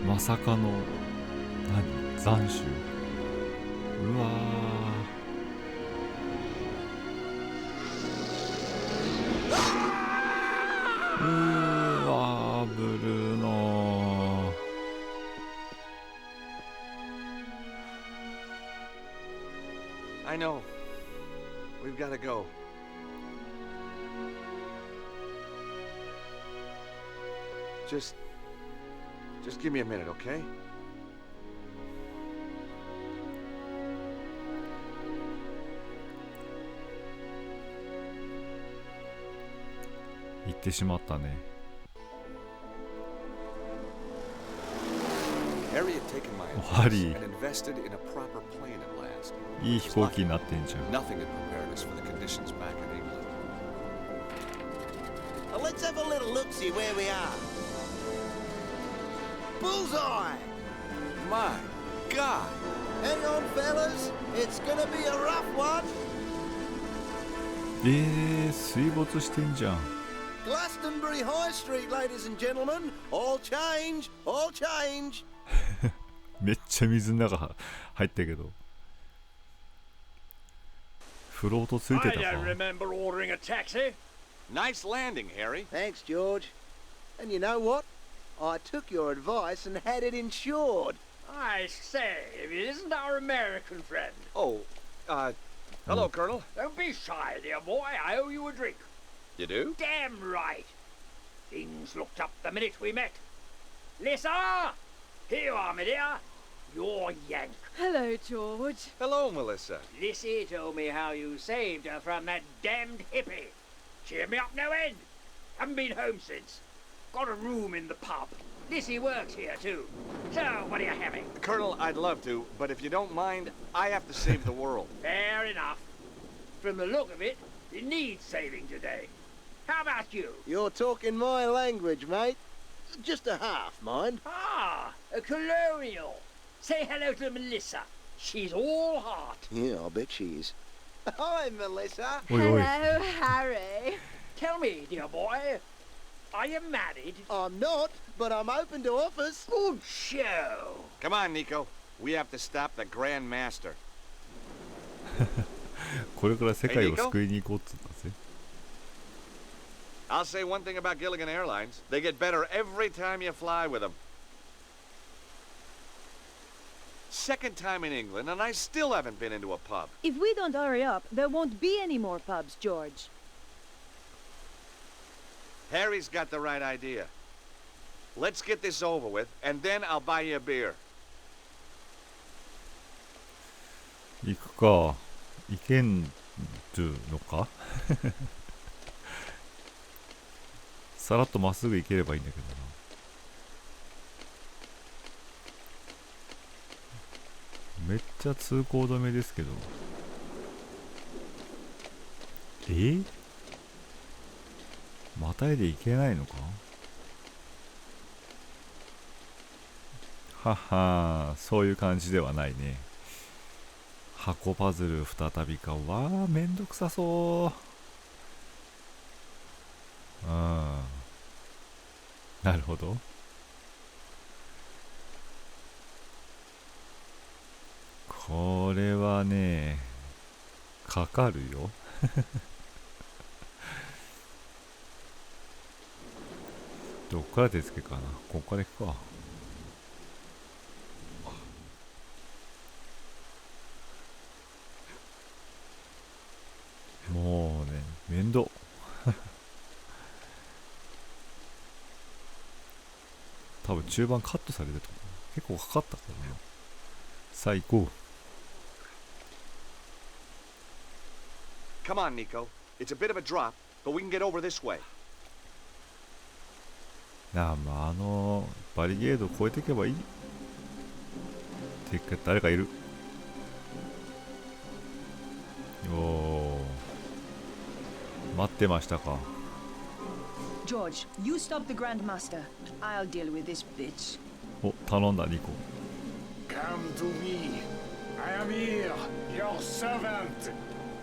まさかの斬首うわーうわーブルーノ
I know. We've got to go. Just give me a minute, okay?
行ってしまったね
Harry had taken my
Harry.
advice and invested in a proper plane at last.
いい飛行機になってんじゃん
Nothing had prepared us for the conditions back in England.
Let's have a little look-see where we are. Bullseye!
My God!
Hang on, fellas. It's gonna be a rough one.
水没してんじゃん
Glastonbury High Street, ladies and gentlemen. All change, all change.
めっちゃ水の中入ったけどフロートついてた
I
か
don't remember ordering a taxi.
Nice landing, Harry.
Thanks, George. And you know what? I took your advice and had it insured.
I say, if it isn't our American friend.
Oh, hello, Colonel.
Don't be shy, dear boy. I owe you a drink.
You do?
Damn right. Things looked up the minute we met. Lisa! Here you are, my dear. You're Yank.
Hello, George.
Hello, Melissa.
Lissy told me how you saved her from that damned hippie. Cheered me up no end. Haven't been home since. Got a room in the pub. Lissy works here, too. So, what are you having?
Colonel, I'd love to, but if you don't mind, I have to save the world.
Fair enough. From the look of it, it needs saving today. How about you?
You're talking my language, mate. Just a half, mind.
Ah, a colonial. Say hello to Melissa. She's all heart.
Yeah, I bet she is. Hi, Melissa.
おいおい
Hello, Harry.
Tell me, dear boy, are you married?
I'm not, but I'm open to offers.
Good show.
Come on, Nico. We have to stop the Grand Master.
これから世界を救いに行こうっつったぜ
I'll say one thing about Gilligan Airlines. They get better every time you fly with them. Second time in England, and I still haven't been into a pub.
If we don't hurry up, there won't be any more pubs, George.
Harry's got the right idea. Let's get this over with, and then I'll buy you a beer.
行くか行けんのかさらっとまっすぐ行ければいいんだけどなめっちゃ通行止めですけどまたいで行けないのかははそういう感じではないね箱パズル再びか。わあ、めんどくさそう。なるほど。これはね、かかるよ。どっから手付けかな。こっから行くか。もうね、面倒。多分中盤カットされてると思う。結構かかったからね。さあ行こう。
Come on, Nico. It's a bit of a drop, but we can get over this way.
まあバリゲード越えていけばいい。てか誰かいる。おー、待ってましたか。
George, you stop the Grandmaster. I'll deal with this bitch.
お、頼んだニコ。
Come to me. I am here, your servant.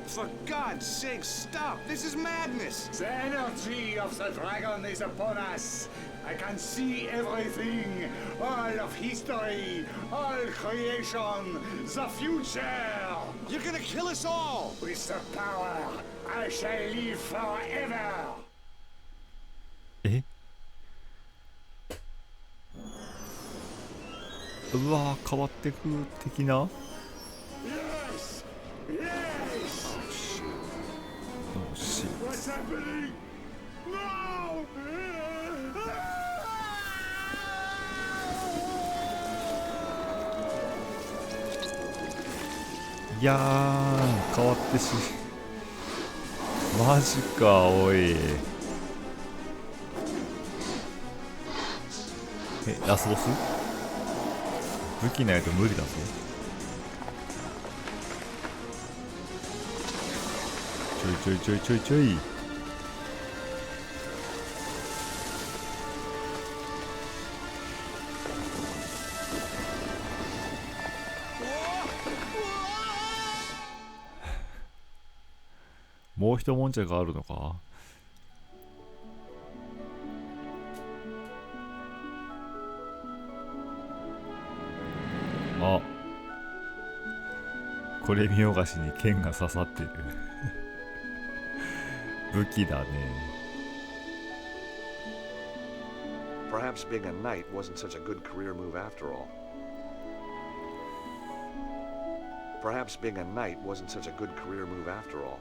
For God's sake, stop! This is madness!
The energy of the dragon is upon us. I can see everything. All of history, all creation, the future.
You're gonna kill us all!
With the power, I shall live forever.
え、うわー、変わってく的な。
Yes! Yes!
Oh shit.
What's happening? No!
いやー、変わってし。マジか、おい。ラスボス？武器ないと無理だぞ。ちょいちょいちょいちょいちょい。もう一悶着があるのか。あ、これ見よがしに剣が刺さってる。武器だね。
Perhaps being a knight wasn't such a good career move after all. Perhaps being a knight wasn't such a good career move after all.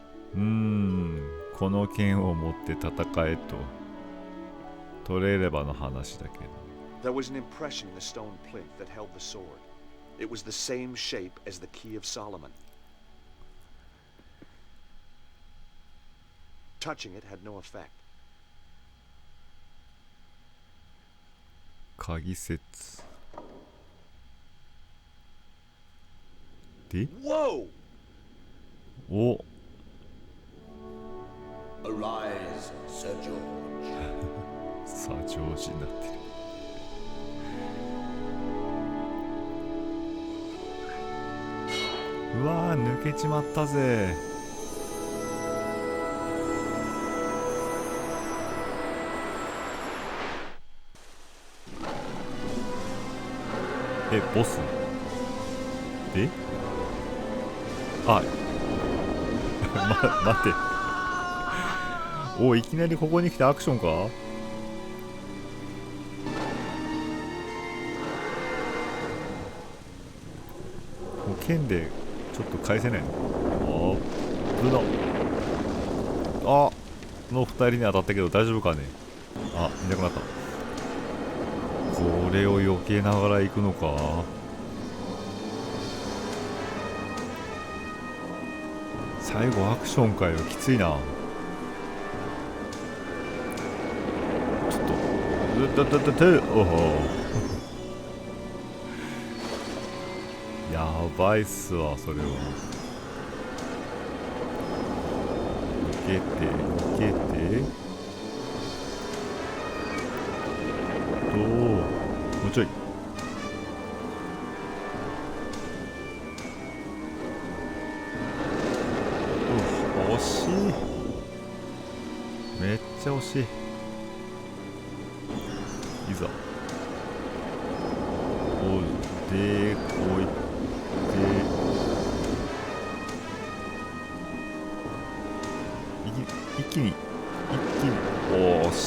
この剣を持って戦えと取れればの話だけど。
There was an impression in the stone plinth that held the sword. It was the same shape as the key of Solomon. Touching it had no effect.
鍵説で、
Whoa!
お、
Arise, Sir George.
さあジョージになってる。うわー、抜けちまったぜ。え、ボスで、あ待て。お、いきなりここに来てアクションか。もう剣でちょっと返せないの。あー、あの2人に当たったけど大丈夫かね。あ、いなくなった。これを避けながら行くのか。最後アクションかよ、きついな。ちょっとおおやばいっすわ、それは。避けて避けて、もうちょい。しい。いざおでこいって一気におーしで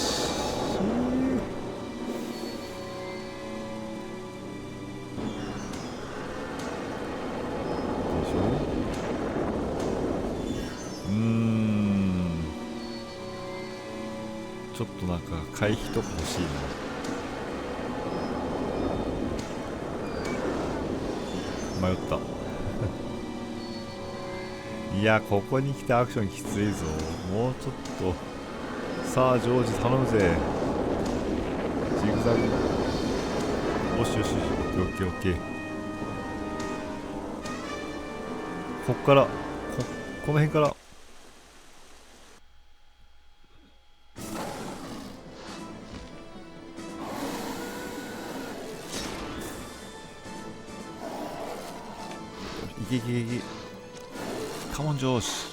しょ。ちょっとなんか回避とか欲しいな。迷ったいや、ここに来てアクションきついぞ。もうちょっと。さあジョージ頼むぜ。ジグザグ。よしよしよし、オッケーオッケー。こっからこの辺からいけいけいけ。カモンジョーシ。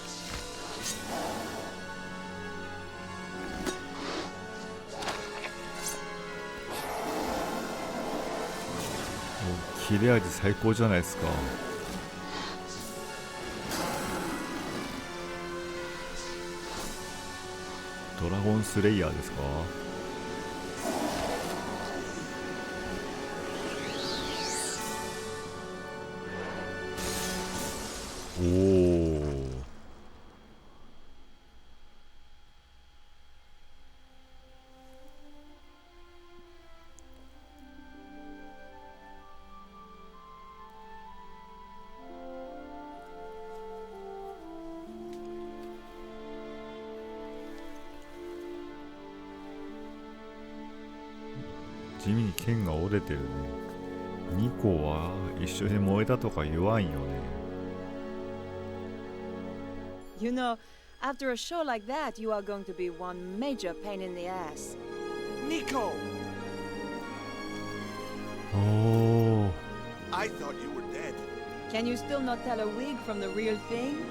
切れ味最高じゃないですか。ドラゴンスレイヤーですか。おお。地味に剣が折れてるね。ニコは一緒に燃えたとか言わんよね。
You know, after a show like that, you are going to be one major pain in the ass.
Nico!
Oh.
I thought you were dead.
Can you still not tell a wig from the real thing?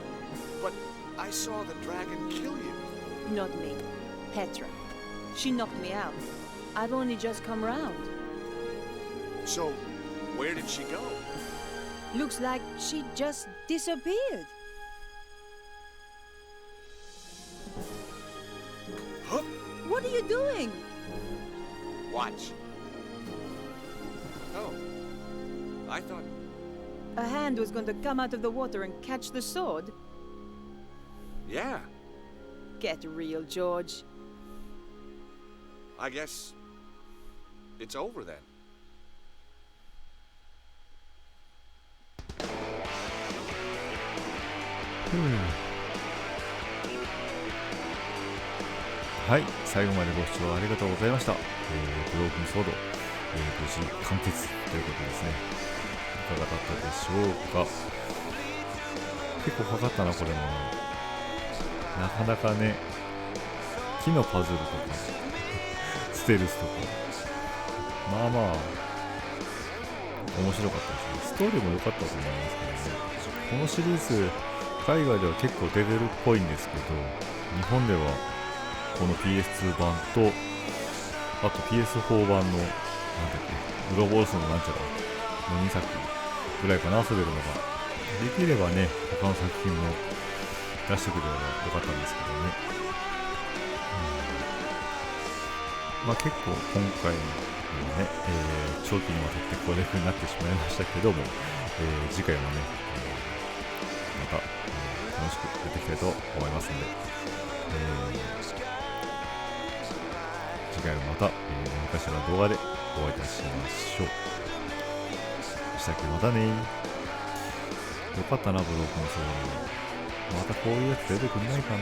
But I saw the dragon kill you.
Not me. Petra. She knocked me out. I've only just come round.
So, where did she go?
Looks like she just disappeared.
Huh?
What are you doing?
Watch. Oh. I thought...
A hand was going to come out of the water and catch the sword?
Yeah.
Get real, George.
I guess... it's over then.
はい、最後までご視聴ありがとうございました。ブロークンソード、無事完結ということですね。いかがだったでしょうか。結構かかったな、これも。なかなかね、木のパズルとか、ステルスとか、まあまあ、面白かったですね。ストーリーも良かったと思いますけどね。このシリーズ、海外では結構出てるっぽいんですけど、日本ではこの PS2 版と、あと PS4 版の、なんだっけ、グローボールスのなんちゃらの2作ぐらいかな、遊べるのが。できればね、他の作品も出してくれればよかったんですけどね。まあ結構今回のね、長期にわたってこれになってしまいましたけども、次回もね、また、楽しくやっていきたいと思いますので、次回もまた、何かしらの動画でお会いいたしましょう。したっけ、またね。よかったな、ブロークンソード。またこういうやつ出てくんないかな。